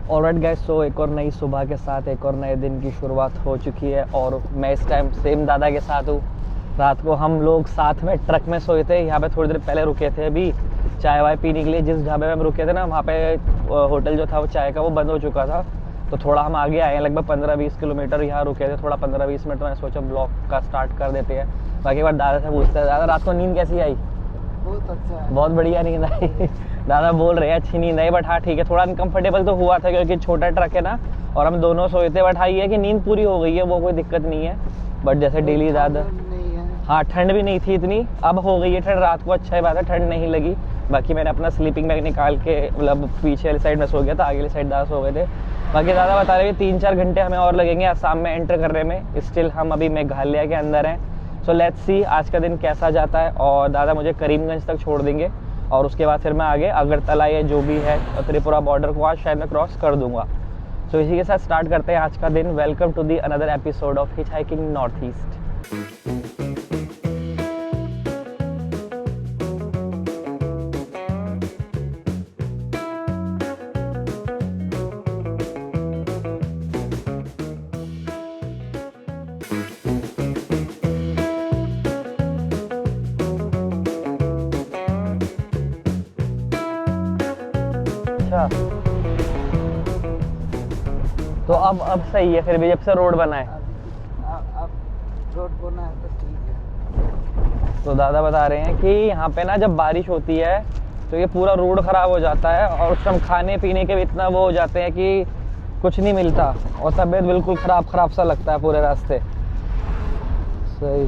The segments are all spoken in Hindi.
ऑलराइट गाइस, सो एक और नई सुबह के साथ एक और नए दिन की शुरुआत हो चुकी है और मैं इस टाइम सेम दादा के साथ हूँ। रात को हम लोग साथ में ट्रक में सोए थे। यहाँ पे थोड़ी देर पहले रुके थे अभी चाय वाय पीने के लिए। जिस ढाबे में हम रुके थे ना, वहाँ पे होटल जो था वो चाय का वो बंद हो चुका था, तो थोड़ा हम आगे आए हैं, लगभग 15-20 किलोमीटर यहाँ रुके थे। थोड़ा 15-20 मिनट मैंने सोचा ब्लॉग का स्टार्ट कर देते हैं। बाकी बार दादा से पूछते हैं, दादा रात को नींद कैसी आई? बहुत अच्छा है, बहुत बढ़िया नींद आई। दादा बोल रहे हैं अच्छी नींद आई, बट हाँ ठीक है, थोड़ा अनकंफर्टेबल तो हुआ था क्योंकि छोटा ट्रक है ना और हम दोनों सोए थे। बट हाँ ये है कि नींद पूरी हो गई है, वो कोई दिक्कत नहीं है। बट जैसे डेली दादा, हाँ ठंड भी नहीं थी इतनी, अब हो गई है ठंड रात को। अच्छा बात है, ठंड नहीं लगी। बाकी मैंने अपना स्लीपिंग बैग निकाल के मतलब पीछे वाली साइड में सो गया था, आगे वाली साइड दादा सो गए थे। बाकी दादा बता रहे 3-4 घंटे हमें और लगेंगे आसाम में एंटर करने में। स्टिल हम अभी मेघालय के अंदर हैं। सो लेट्स सी आज का दिन कैसा जाता है। और दादा मुझे करीमगंज तक छोड़ देंगे और उसके बाद फिर मैं आगे अगरतला या जो भी है त्रिपुरा बॉर्डर को आज शायद मैं क्रॉस कर दूंगा। सो इसी के साथ स्टार्ट करते हैं आज का दिन। Welcome to the another episode of hitch hiking north east. तो अब सही है फिर भी, जब से रोड बना है। अब रोड बना है तो ठीक है। तो दादा बता रहे हैं कि यहाँ पे ना जब बारिश होती है तो ये पूरा रोड ख़राब हो जाता है और उस टाइम खाने पीने के भी इतना वो हो जाते हैं कि कुछ नहीं मिलता और तबीयत बिल्कुल ख़राब सा लगता है पूरे रास्ते। सही।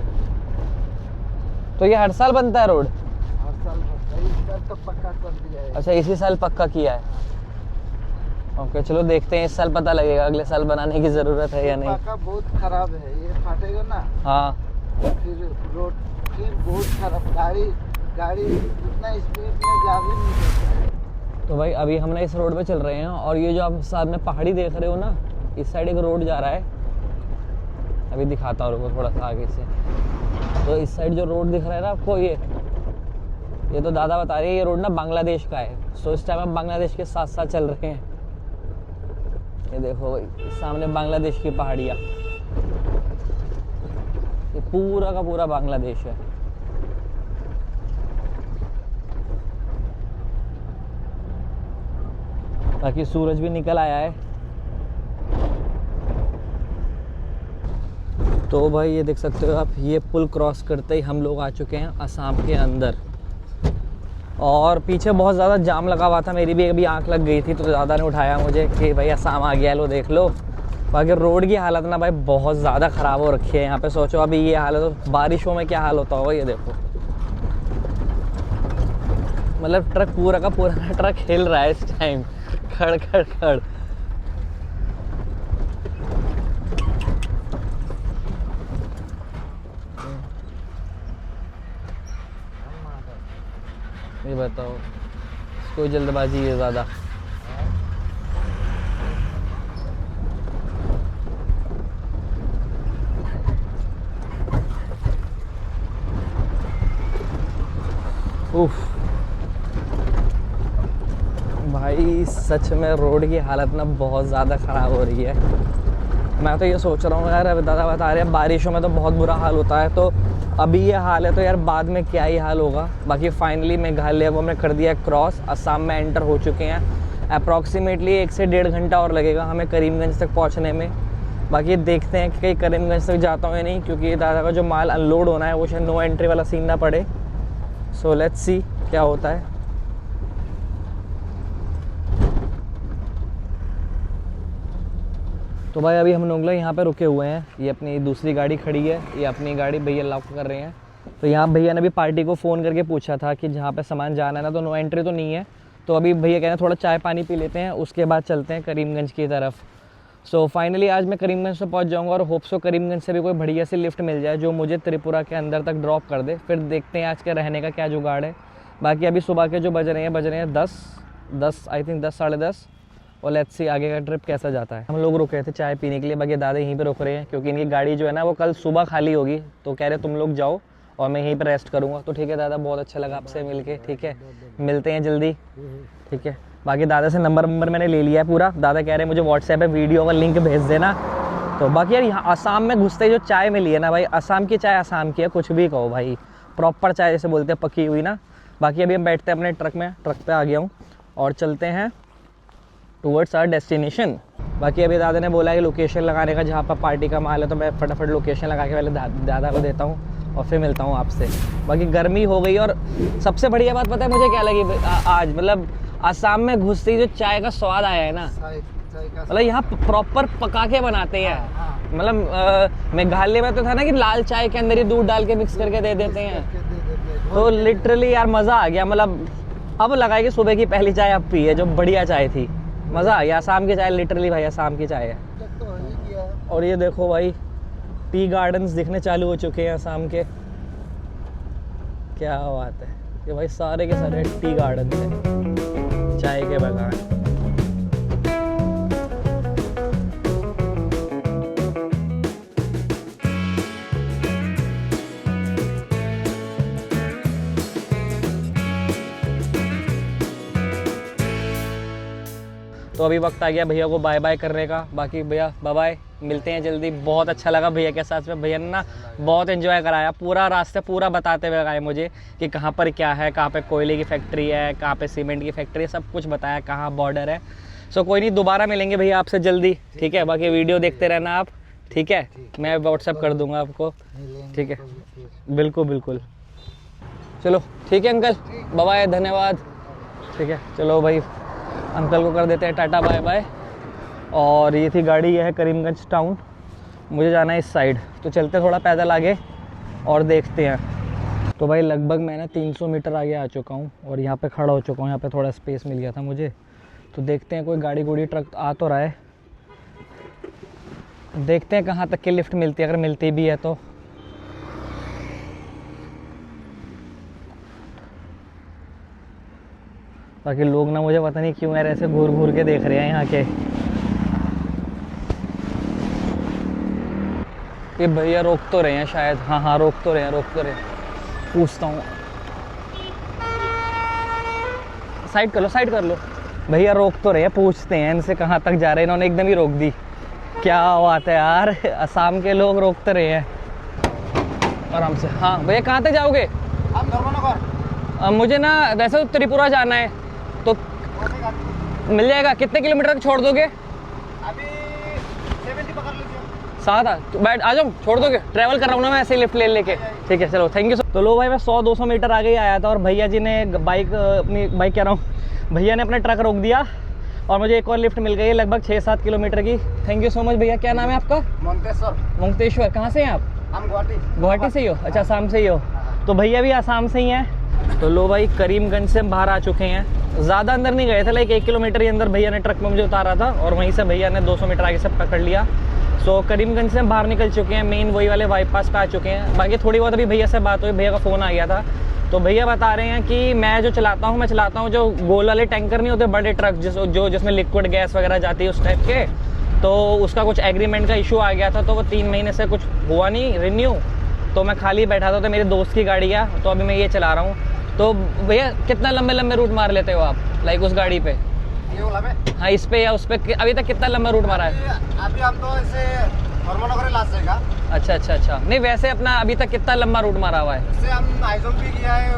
तो ये हर साल बनता है रोड? हर साल बनता है, इस साल तो पक्का कर दिया है। अच्छा, इसी साल पक्का किया है। ओके चलो देखते हैं, इस साल पता लगेगा अगले साल बनाने की ज़रूरत है या नहीं। पक्का बहुत खराब है, ये फाटेगा ना। हाँ फिर रोड फिर बहुत खराब, गाड़ी उतना स्पीड में जा भी नहीं सकता। तो भाई अभी हम ना इस रोड पे चल रहे हैं और ये जो आप सामने पहाड़ी देख रहे हो ना, इस साइड एक रोड जा रहा है। अभी दिखाता हूँ, रुको थोड़ा सा आगे से। तो इस साइड जो रोड दिख रहा है ना आपको, ये तो दादा बता रहे हैं ये रोड ना बांग्लादेश का है। सो इस टाइम हम बांग्लादेश के साथ साथ चल रहे हैं। ये देखो भाई सामने बांग्लादेश की पहाड़ियाँ, ये पूरा का पूरा बांग्लादेश है। बाकी सूरज भी निकल आया है। तो भाई ये देख सकते हो आप, ये पुल क्रॉस करते ही हम लोग आ चुके हैं असम के अंदर। और पीछे बहुत ज़्यादा जाम लगा हुआ था, मेरी भी अभी आंख लग गई थी तो दादा ने उठाया मुझे कि भाई असम आ गया, लो देख लो। बाकी रोड की हालत ना भाई बहुत ज़्यादा ख़राब हो रखी है यहाँ पे। सोचो अभी ये हालत तो बारिशों में क्या हाल होता होगा। ये देखो मतलब ट्रक पूरा का पूरा ट्रक हिल रहा है इस टाइम, खड़ खड़ खड़। ये बताओ, कोई जल्दबाजी है ज़्यादा? उफ भाई सच में रोड की हालत ना बहुत ज़्यादा ख़राब हो रही है। मैं तो ये सोच रहा हूँ यार, अब दादा बता रहे हैं बारिशों में तो बहुत बुरा हाल होता है, तो अभी ये हाल है तो यार बाद में क्या ही हाल होगा। बाकी फाइनली मेघालय को हमने कर दिया क्रॉस, असम में एंटर हो चुके हैं। अप्रॉक्सीमेटली 1 से 1.5 घंटा और लगेगा हमें करीमगंज तक पहुंचने में। बाकी देखते हैं कि कहीं करीमगंज तक जाता हूँ या नहीं, क्योंकि दादा का जो माल अनलोड होना है वो शायद नो एंट्री वाला सीन ना पड़े। सो लेट्स सी क्या होता है। तो भाई अभी हम लोग यहाँ पे रुके हुए हैं, ये अपनी दूसरी गाड़ी खड़ी है, ये अपनी गाड़ी भैया लॉक कर रहे हैं। तो यहाँ भैया ने भी पार्टी को फ़ोन करके पूछा था कि जहाँ पे सामान जाना है ना, तो नो एंट्री तो नहीं है। तो अभी भैया कह रहे हैं थोड़ा चाय पानी पी लेते हैं, उसके बाद चलते हैं करीमगंज की तरफ। सो फाइनली आज मैं करीमगंज से पहुँच जाऊँगा और होप सो करीमगंज से भी कोई बढ़िया सी लिफ्ट मिल जाए जो मुझे त्रिपुरा के अंदर तक ड्रॉप कर दे। फिर देखते हैं आज के रहने का क्या जुगाड़ है। बाकी अभी सुबह के जो बज रहे हैं 10 आई थिंक 10 साढ़े 10। और लेट्स सी आगे का ट्रिप कैसा जाता है। हम लोग रुके थे चाय पीने के लिए, बाकी दादा यहीं पे रुक रहे हैं क्योंकि इनकी गाड़ी जो है ना वो कल सुबह खाली होगी, तो कह रहे तुम लोग जाओ और मैं यहीं पे रेस्ट करूँगा। तो ठीक है दादा, बहुत अच्छा लगा आपसे मिल के। ठीक है, मिलते हैं जल्दी। ठीक है, बाकी दादा से नंबर मैंने ले लिया है पूरा। दादा कह रहे हैं मुझे व्हाट्सएप पे वीडियो का लिंक भेज देना। तो बाकी यार यहाँ आसाम में घुसते ही जो चाय मिली है ना भाई, आसाम की चाय आसाम की है, कुछ भी कहो भाई, प्रॉपर चाय जैसे बोलते हैं, पकी हुई ना। बाकी अभी हम बैठते हैं अपने ट्रक में, ट्रक पे आ गया हूँ और चलते हैं टूवर्ड्स आवर डेस्टिनेशन। बाकी अभी दादा ने बोला है कि लोकेशन लगाने का, जहाँ पर पार्टी का माल है, तो मैं फटाफट लोकेशन लगा के पहले दादा को देता हूँ और फिर मिलता हूँ आपसे। बाकी गर्मी हो गई और सबसे बढ़िया बात पता है मुझे क्या लगी आज, मतलब आसाम में घुसते ही जो चाय का स्वाद आया है ना, मतलब यहाँ प्रॉपर पका के बनाते हैं। मतलब मेघालय में तो था ना कि लाल चाय के अंदर ही दूध डाल के मिक्स करके दे देते हैं, तो लिटरली यार मज़ा आ गया। मतलब अब लगा कि सुबह की पहली चाय अब पी है, जो बढ़िया चाय थी, मज़ा आ गया। आसाम की चाय लिटरली भाई आसाम की चाय है। और ये देखो भाई टी गार्डन्स दिखने चालू हो चुके हैं आसाम के, क्या बात है। ये भाई सारे के सारे टी गार्डन हैं, चाय के बागान। तो अभी वक्त आ गया भैया को बाय बाय करने का। बाकी भैया बाय बाय, मिलते हैं जल्दी। बहुत अच्छा लगा भैया के साथ में, भैया ने ना बहुत एंजॉय कराया, पूरा रास्ते पूरा बताते हुए आए मुझे कि कहाँ पर क्या है, कहाँ पे कोयले की फैक्ट्री है, कहाँ पे सीमेंट की फैक्ट्री है, सब कुछ बताया, कहाँ बॉर्डर है। सो कोई नहीं, दोबारा मिलेंगे भैया आपसे जल्दी, ठीक है। बाकी वीडियो देखते रहना आप, ठीक है, मैं व्हाट्सअप कर दूँगा आपको, ठीक है। बिल्कुल बिल्कुल, चलो ठीक है अंकल, बाय बाय, धन्यवाद, ठीक है। चलो भाई अंकल को कर देते हैं टाटा बाय बाय। और ये थी गाड़ी, ये है करीमगंज टाउन, मुझे जाना है इस साइड, तो चलते थोड़ा पैदल आगे और देखते हैं। तो भाई लगभग मैं ना 300 मीटर आगे आ चुका हूँ और यहाँ पे खड़ा हो चुका हूँ। यहाँ पे थोड़ा स्पेस मिल गया था मुझे, तो देखते हैं कोई गाड़ी गुड़ी ट्रक आ तो रहा है, देखते हैं कहाँ तक की लिफ्ट मिलती है, अगर मिलती भी है तो। बाकी लोग ना मुझे पता नहीं क्यों यार ऐसे घूर घूर के देख रहे हैं यहाँ के। ये भैया रोक तो रहे हैं शायद, हाँ हाँ रोक तो रहे हैं, पूछता हूँ। साइड कर लो, साइड कर लो। भैया रोक तो रहे हैं, पूछते हैं इनसे कहाँ तक जा रहे हैं। इन्होंने एकदम ही रोक दी, क्या बात है यार, असम के लोग रोक तो रहे हैं आराम से। हाँ भैया कहाँ तक जाओगे? हम धर्मनगर। मुझे ना वैसे तो त्रिपुरा जाना है, तो मिल जाएगा? कितने किलोमीटर तक छोड़ दोगे? अभी 70 पकड़ लीजिए। 7 तो बैठ आ जाओ, छोड़ दोगे? ट्रैवल कर रहा हूँ ना मैं ऐसे ही लिफ्ट ले लेके, ठीक है चलो थैंक यू। तो लो भाई मैं 100-200 मीटर आगे ही आया था और भैया जी ने अपनी बाइक कह रहा हूँ, भैया ने अपना ट्रक रोक दिया और मुझे एक और लिफ्ट मिल गई है लगभग 6-7 किलोमीटर की। थैंक यू सो मच भैया। क्या नाम है आपका? मुक्तेश्वर। कहाँ से हैं आप? हम गुवाहाटी से ही हो? अच्छा आसाम से ही हो, तो भैया भी आसाम से ही हैं। तो लो भाई करीमगंज से हम बाहर आ चुके हैं, ज़्यादा अंदर नहीं गए थे, लाइक 1 किलोमीटर ही अंदर भैया ने ट्रक में मुझे उतारा था और वहीं से भैया ने 200 मीटर आगे से पकड़ लिया। सो करीमगंज से हम बाहर निकल चुके हैं, मेन वही वाले बाईपास पे आ चुके हैं। बाकी थोड़ी बहुत अभी भैया से बात हुई, भैया का फ़ोन आ गया था, तो भैया बता रहे हैं कि मैं जो चलाता हूँ, मैं चलाता हूँ जो गोल वाले टैंकर नहीं होते बड़े ट्रक, जिसमें लिक्विड गैस वगैरह जाती है उस टाइप के, तो उसका कुछ एग्रीमेंट का इशू आ गया था, तो वो 3 महीने से कुछ हुआ नहीं रिन्यू, तो मैं खाली बैठा था, तो मेरे दोस्त की गाड़ी है, तो अभी मैं ये चला रहा हूँ। तो भैया कितना लंबे लंबे रूट मार लेते हो आप, लाइक उस गाड़ी पे? ये वाला में? हाँ इस पे या उस पे अभी तक कितना लंबा रूट मारा है? अभी हम तो ऐसे धर्मनगर लास्ट जाएगा। अच्छा, नहीं वैसे अपना अभी तक कितना लंबा रूट मारा हुआ है? इससे हम आइजोल भी किया है,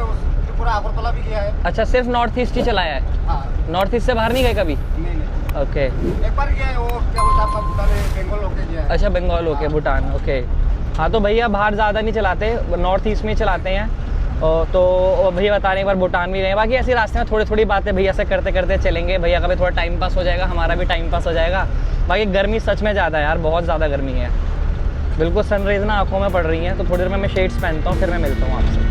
पूरा अगरतला भी किया है। अच्छा सिर्फ नॉर्थ ईस्ट ही चलाया है? हाँ। नॉर्थ ईस्ट से बाहर नहीं गए कभी? नहीं। ओके। एक बार किया है, वो क्या बोलता है आपका भूटान, बंगाल होके किया है। अच्छा बंगाल होके भूटान, ओके। हाँ तो भैया बाहर ज़्यादा नहीं चलाते, नॉर्थ ईस्ट में चलाते हैं। तो भैया बता रहे एक बार भूटान भी गए। बाकी ऐसी रास्ते में थोड़ी बातें भैया से करते करते चलेंगे, भैया का भी थोड़ा टाइम पास हो जाएगा, हमारा भी टाइम पास हो जाएगा। बाकी गर्मी सच में ज़्यादा है यार, बहुत ज़्यादा गर्मी है, बिल्कुल सनरेज ना आँखों में पड़ रही हैं। तो थोड़ी देर में मैं शेड्स पहनता हूँ, फिर मैं मिलता हूँ आपसे।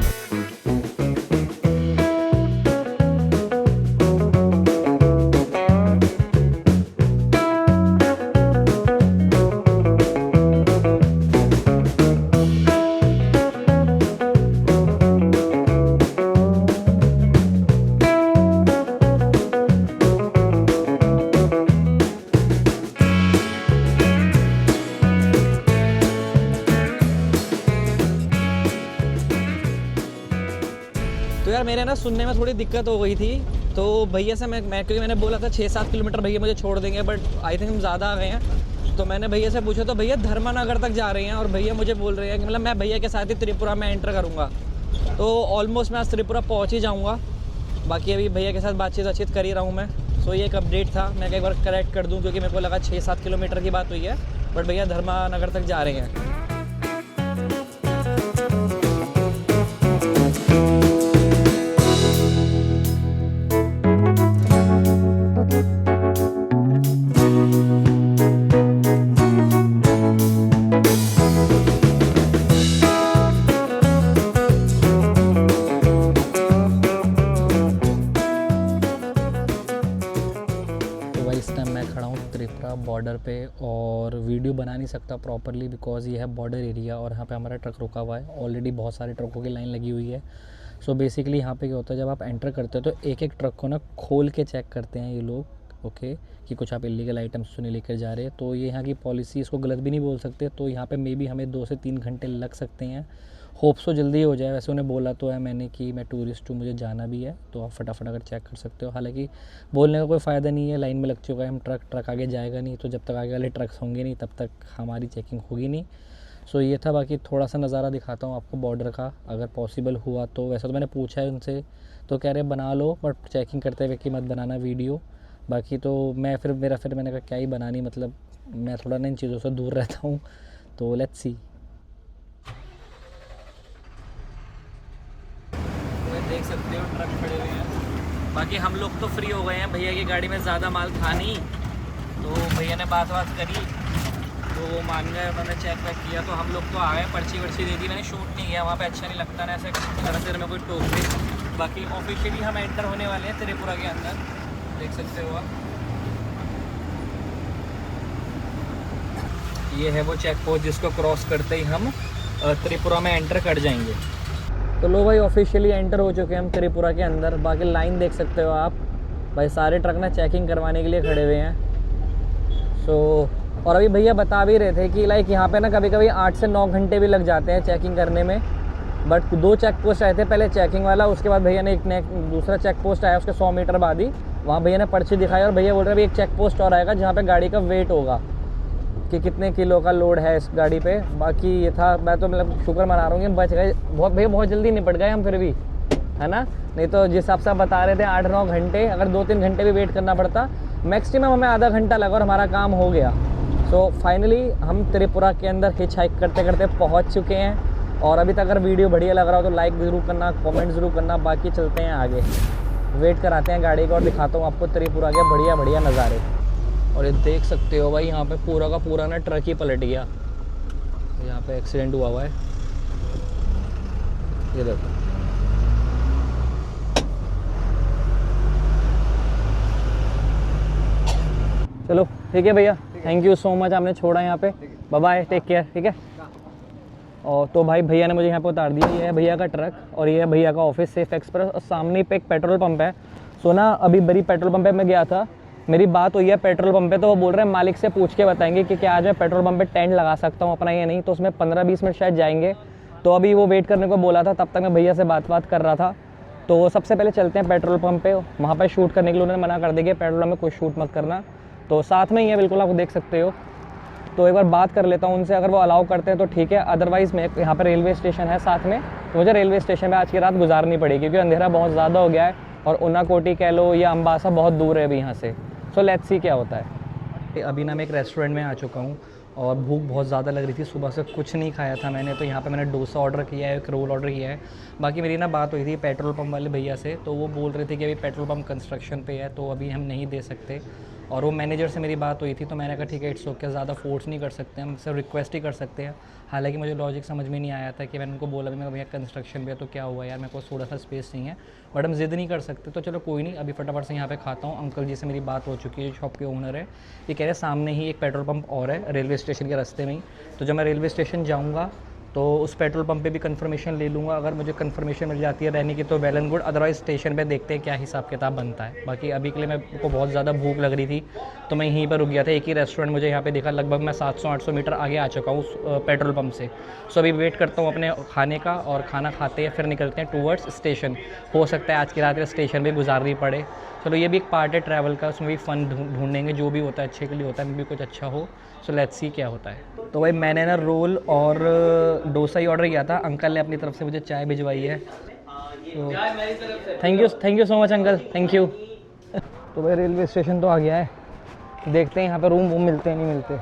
तो यार मेरे ना सुनने में थोड़ी दिक्कत हो गई थी, तो भैया से मैं क्योंकि मैंने बोला था 6-7 किलोमीटर भैया मुझे छोड़ देंगे, बट आई थिंक हम ज़्यादा आ गए हैं। तो मैंने भैया से पूछा तो भैया धर्मानगर तक जा रहे हैं, और भैया मुझे बोल रहे हैं कि मतलब मैं भैया के साथ ही त्रिपुरा में एंटर करूँगा। तो ऑलमोस्ट मैं आज त्रिपुरा पहुँच ही जाऊँगा। बाकी अभी भैया के साथ बातचीत कर ही रहा हूँ मैं। सो ये एक अपडेट था, मैं एक बार करेक्ट कर दूँ क्योंकि मेरे को लगा 6-7 किलोमीटर की बात हुई है, बट भैया धर्मानगर तक जा रहे हैं। त्रिपुरा बॉर्डर पे और वीडियो बना नहीं सकता प्रॉपरली बिकॉज़ ये है बॉर्डर एरिया और यहाँ पे हमारा ट्रक रुका हुआ है। ऑलरेडी बहुत सारे ट्रकों की लाइन लगी हुई है। सो बेसिकली यहाँ पे क्या होता है, जब आप एंटर करते हो तो एक एक ट्रक को ना खोल के चेक करते हैं ये लोग, ओके, कि कुछ आप इलीगल आइटम्स तो नहीं लेकर जा रहे। तो ये यहाँ की पॉलिसी, इसको गलत भी नहीं बोल सकते। तो यहाँ पे मे बी हमें 2 से 3 घंटे लग सकते हैं। होप सो जल्दी हो जाए। वैसे उन्हें बोला तो है मैंने कि मैं टूरिस्ट हूँ, मुझे जाना भी है, तो आप फटाफट अगर चेक कर सकते हो। हालांकि बोलने का कोई फ़ायदा नहीं है, लाइन में लग चुका है, हम ट्रक आगे जाएगा नहीं, तो जब तक आगे वाले ट्रक्स होंगे नहीं तब तक हमारी चेकिंग होगी नहीं। सो ये था। बाकी थोड़ा सा नज़ारा दिखाता हूँ आपको बॉर्डर का, अगर पॉसिबल हुआ तो। वैसे तो मैंने पूछा है उनसे, तो कह रहे बना लो, बट चेकिंग करते हुए कि मत बनाना वीडियो। बाकी तो मैंने कहा क्या ही बनानी, मतलब मैं थोड़ा ना इन चीज़ों से दूर रहता हूँ। तो लेट्स सी। देख सकते हो ट्रक खड़े हुए हैं। बाकी हम लोग तो फ्री हो गए हैं, भैया की गाड़ी में ज़्यादा माल था नहीं, तो भैया ने बात करी तो वो मान गए, उन्होंने चेक वैक किया, तो हम लोग तो आ गए। पर्ची वर्ची दे दी, मैंने शूट नहीं किया वहाँ पे, अच्छा नहीं लगता ना ऐसे तरह में कोई टोक दे। बाकी ऑफिशियली हम एंटर होने वाले हैं त्रिपुरा के अंदर, देख सकते हो आप। ये है वो चेक पोस्ट जिसको क्रॉस करते ही हम त्रिपुरा में एंटर कर जाएंगे। तो लो भाई, ऑफिशियली एंटर हो चुके हैं हम त्रिपुरा के अंदर। बाकी लाइन देख सकते हो आप भाई, सारे ट्रक ना चेकिंग करवाने के लिए खड़े हुए हैं। और अभी भैया बता भी रहे थे कि लाइक यहाँ पे ना कभी कभी 8 से 9 घंटे भी लग जाते हैं चेकिंग करने में। बट 2 चेक पोस्ट आए थे, पहले चेकिंग वाला, उसके बाद भैया ने दूसरा चेक पोस्ट आया उसके 100 मीटर बाद ही, वहाँ भैया ने पर्ची दिखाई और भैया बोल रहे अभी एक चेक पोस्ट और आएगा जहाँ पर गाड़ी का वेट होगा कि कितने किलो का लोड है इस गाड़ी पे। बाकी ये था, मैं तो मतलब शुक्र मना रहा हूँ कि बच गए। बहुत जल्दी निपट गए हम फिर भी, है ना। नहीं तो जिस हिसाब से आप बता रहे थे 8-9 घंटे, अगर 2-3 घंटे भी वेट करना पड़ता, मैक्सिमम हमें आधा घंटा लगा और हमारा काम हो गया। सो फाइनली हम त्रिपुरा के अंदर हिच हाइक करते करते पहुँच चुके हैं। और अभी तक अगर वीडियो बढ़िया लग रहा हो तो लाइक ज़रूर करना, कॉमेंट ज़रूर करना। बाकी चलते हैं आगे, वेट कराते हैं गाड़ी का और दिखाता हूँ आपको त्रिपुरा के बढ़िया नज़ारे। और ये देख सकते हो भाई, यहाँ पे पूरा का पूरा ना ट्रक ही पलट गया, यहाँ पे एक्सीडेंट हुआ है, ये देखो। चलो ठीक है भैया, थैंक यू सो मच, आपने छोड़ा यहाँ पे। बाय बाय, टेक केयर, ठीक है। और तो भाई भैया ने मुझे यहाँ पे उतार दिया। ये है भैया का ट्रक और ये है भैया का ऑफिस सेफ एक्सप्रेस, और सामने पे एक पेट्रोल पंप है। सो ना अभी बड़ी पेट्रोल पंप पे मैं गया था, मेरी बात हुई है पेट्रोल पंप पे, तो वो बोल रहे हैं मालिक से पूछ के बताएंगे कि क्या आज मैं पेट्रोल पंप पे टेंट लगा सकता हूँ अपना या नहीं। तो उसमें 15-20 मिनट शायद जाएंगे, तो अभी वो वेट करने को बोला था, तब तक मैं भैया से बात कर रहा था। तो सबसे पहले चलते हैं पेट्रोल पंप पे, वहाँ पर शूट करने के लिए उन्होंने मना कर दिया, पेट्रोल पंप में कोई शूट मत करना। तो साथ में ही है बिल्कुल, आप देख सकते हो। तो एक बार बात कर लेता हूँ उनसे, अगर वो अलाउ करते हैं तो ठीक है, अदरवाइज़ मैं यहाँ पर रेलवे स्टेशन है साथ में, तो मुझे रेलवे स्टेशन में आज की रात गुजारनी पड़ेगी क्योंकि अंधेरा बहुत ज़्यादा हो गया है और उनाकोटी कह लो या अम्बासा बहुत दूर है अभी यहाँ से। सो लेट्स सी क्या होता है। अभी ना मैं एक रेस्टोरेंट में आ चुका हूँ और भूख बहुत ज़्यादा लग रही थी, सुबह से कुछ नहीं खाया था मैंने। तो यहाँ पे मैंने डोसा ऑर्डर किया है, एक रोल ऑर्डर किया है। बाकी मेरी ना बात हुई थी पेट्रोल पंप वाले भैया से, तो वो बोल रहे थे कि अभी पेट्रोल पंप कंस्ट्रक्शन पे है तो अभी हम नहीं दे सकते। और वो मैनेजर से मेरी बात हुई थी, तो मैंने कहा ठीक है, इट्स ओके, ज़्यादा फोर्स नहीं कर सकते, हम सिर्फ रिक्वेस्ट ही कर सकते हैं। हालांकि मुझे लॉजिक समझ में नहीं आया था कि मैंने उनको बोला मैं भैया कंस्ट्रक्शन पे है तो क्या हुआ यार, मेरे को थोड़ा सा स्पेस नहीं है, बट हम ज़िद नहीं कर सकते। तो चलो कोई नहीं, अभी फटाफट से यहाँ पे खाता हूँ। अंकल जी से मेरी बात हो चुकी है, शॉप के ओनर है, ये कह रहे सामने ही एक पेट्रोल पंप और है रेलवे स्टेशन के रास्ते में ही। तो जब मैं रेलवे स्टेशन जाऊँगा तो उस पेट्रोल पंप पे भी कंफर्मेशन ले लूँगा। अगर मुझे कंफर्मेशन मिल जाती है रहने की तो well and good, otherwise station पे देखते हैं क्या हिसाब किताब बनता है। बाकी अभी के लिए मेरे को बहुत ज़्यादा भूख लग रही थी तो मैं यहीं पर रुक गया था। एक ही रेस्टोरेंट मुझे यहाँ पे दिखा, लगभग मैं 700-800 मीटर आगे आ चुका हूँ उस पेट्रोल पंप से। सो अभी वेट करता हूँ अपने खाने का, और खाना खाते हैं फिर निकलते हैं टूवर्ड्स स्टेशन। हो सकता है आज की रात स्टेशन भी गुजारनी पड़े। चलो ये भी एक पार्ट है ट्रैवल का, उसमें भी फ़न ढूंढेंगे, जो भी होता है अच्छे के लिए होता है, भी कुछ अच्छा हो। सो लेट्स सी क्या होता है। तो भाई मैंने ना रोल और डोसा ही ऑर्डर किया था, अंकल ने अपनी तरफ से मुझे चाय भिजवाई है। तो thank you so much uncle, thank you. तो भाई रेलवे स्टेशन तो आ गया है, देखते हैं यहाँ पे रूम मिलते हैं नहीं मिलते।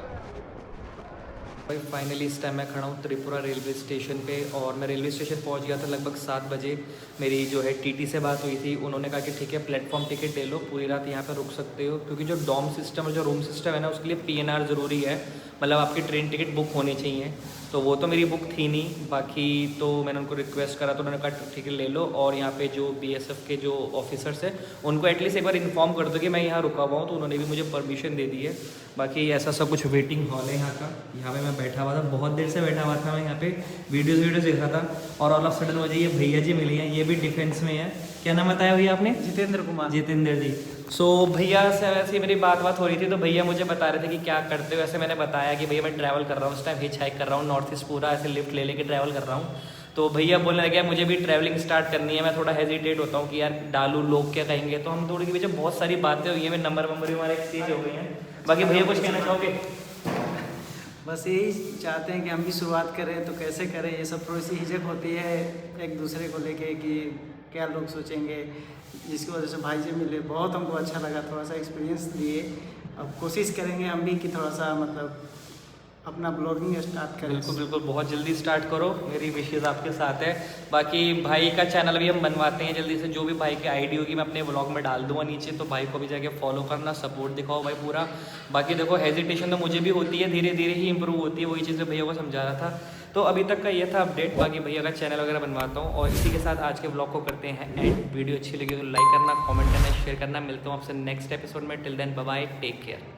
भाई फाइनली इस टाइम मैं खड़ा हूँ त्रिपुरा रेलवे स्टेशन पे, और मैं रेलवे स्टेशन पहुँच गया था लगभग 7 बजे। मेरी जो है टीटी से बात हुई थी, उन्होंने कहा कि ठीक है प्लेटफॉर्म टिकट ले लो, पूरी रात यहाँ पे रुक सकते हो, क्योंकि जो डॉम सिस्टम और जो रूम सिस्टम है ना उसके लिए PNR ज़रूरी है, मतलब आपकी ट्रेन टिकट बुक होनी चाहिए। तो वो तो मेरी बुक थी नहीं, बाकी तो मैंने उनको रिक्वेस्ट करा तो उन्होंने कहा ठीक है ले लो। और यहाँ पे जो BSF के जो ऑफिसर्स हैं उनको एटलीस्ट एक बार इन्फॉर्म कर दो कि मैं यहाँ रुका हुआ हूँ, तो उन्होंने भी मुझे परमिशन दे दी है। बाकी ऐसा सब कुछ वेटिंग हॉल है यहाँ का, यहाँ पे मैं बैठा हुआ था, बहुत देर से बैठा हुआ था मैं यहाँ पे, वीडियोज़ देख रहा था। और ऑल ऑफ सडन मुझे ये भैया जी मिले हैं, ये भी डिफेंस में है। क्या नाम बताया भैया आपने? जितेंद्र कुमार। जितेंद्र जी। सो भैया से वैसे मेरी बात हो रही थी, तो भैया मुझे बता रहे थे कि क्या करते हो। ऐसे मैंने बताया कि भैया मैं ट्रैवल कर रहा हूँ, उस टाइम हिच हाइक कर रहा हूँ, नॉर्थ ईस्ट पूरा ऐसे लिफ्ट ले लेके ट्रैवल कर रहा हूँ। तो भैया बोलने लगे मुझे भी ट्रैवलिंग स्टार्ट करनी है। मैं थोड़ा हेजिटेट होता हूँ कि यार डालू, लोग क्या कहेंगे। तो हम थोड़ी के पीछे बहुत सारी बातें हुई हैं, मेरे नंबर भी हमारे एक्सचेंज हो गई हैं। बाकी भैया कुछ कहना चाहोगे? बस यही चाहते हैं कि हम भी शुरुआत करें तो कैसे करें, ये सब थोड़ी सी हिचक होती है एक दूसरे को लेके कि क्या लोग सोचेंगे, जिसकी वजह से भाई जी मिले, बहुत हमको अच्छा लगा, थोड़ा सा एक्सपीरियंस दिए। अब कोशिश करेंगे हम भी कि थोड़ा सा मतलब अपना ब्लॉगिंग स्टार्ट करें। बिल्कुल बिल्कुल, बहुत जल्दी स्टार्ट करो, मेरी विशेष आपके साथ है। बाकी भाई का चैनल भी हम बनवाते हैं जल्दी से, जो भी भाई की आईडी होगी मैं अपने व्लॉग में डाल दूंगा नीचे, तो भाई को भी जाके फॉलो करना, सपोर्ट दिखाओ भाई पूरा। बाकी देखो हेजिटेशन तो मुझे भी होती है, धीरे धीरे ही इंप्रूव होती है, वही चीज़ भैया को समझा रहा था। तो अभी तक का ये था अपडेट। बाकी भैया का चैनल वगैरह बनवाता हूँ, और इसी के साथ आज के व्लॉग को करते हैं एंड। वीडियो अच्छी लगी तो लाइक करना, कमेंट करना, शेयर करना। मिलता हूँ आपसे नेक्स्ट एपिसोड में। Till then bye bye, take care.